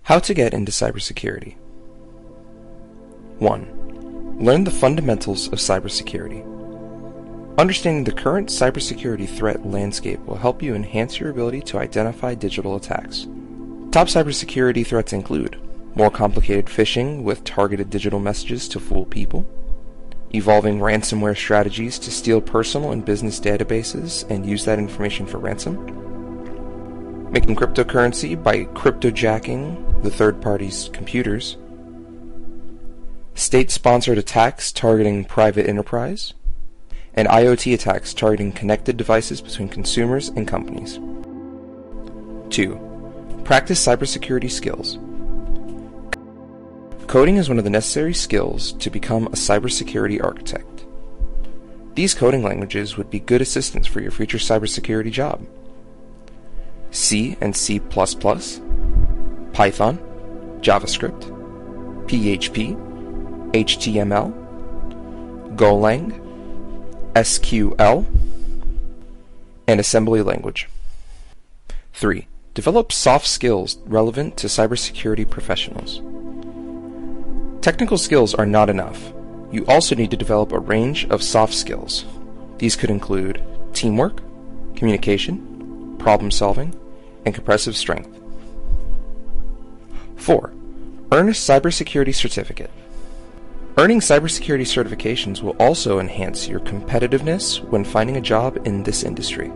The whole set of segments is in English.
How to get into cybersecurity. 1. Learn the fundamentals of cybersecurity. Understanding the current cybersecurity threat landscape will help you enhance your ability to identify digital attacks. Top cybersecurity threats include more complicated phishing with targeted digital messages to fool people, evolving ransomware strategies to steal personal and business databases and use that information for ransom, making cryptocurrency by cryptojacking the third party's computers, state-sponsored attacks targeting private enterprise, and IoT attacks targeting connected devices between consumers and companies. 2. Practice cybersecurity skills. Coding is one of the necessary skills to become a cybersecurity architect. These coding languages would be good assistants for your future cybersecurity job. C and C++, Python, JavaScript, PHP, HTML, Golang, SQL, and assembly language. 3. Develop soft skills relevant to cybersecurity professionals. Technical skills are not enough. You also need to develop a range of soft skills. These could include teamwork, communication, problem solving, and compressive strength. 4. Earn a cybersecurity certificate. Earning cybersecurity certifications will also enhance your competitiveness when finding a job in this industry.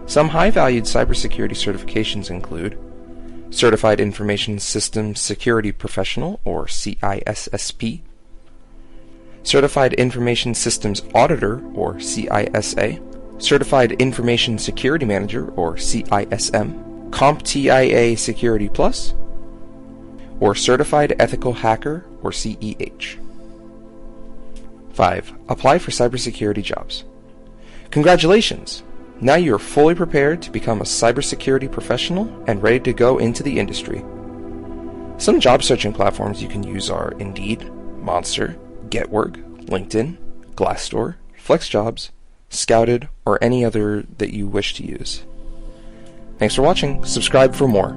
Some high-valued cybersecurity certifications include Certified Information Systems Security Professional, or CISSP, Certified Information Systems Auditor, or CISA, Certified Information Security Manager, or CISM, CompTIA Security Plus, or Certified Ethical Hacker, or CEH. 5. Apply for cybersecurity jobs. Congratulations! Now you are fully prepared to become a cybersecurity professional and ready to go into the industry. Some job searching platforms you can use are Indeed, Monster, GetWork, LinkedIn, Glassdoor, FlexJobs, Scouted, or any other that you wish to use. Thanks for watching. Subscribe for more.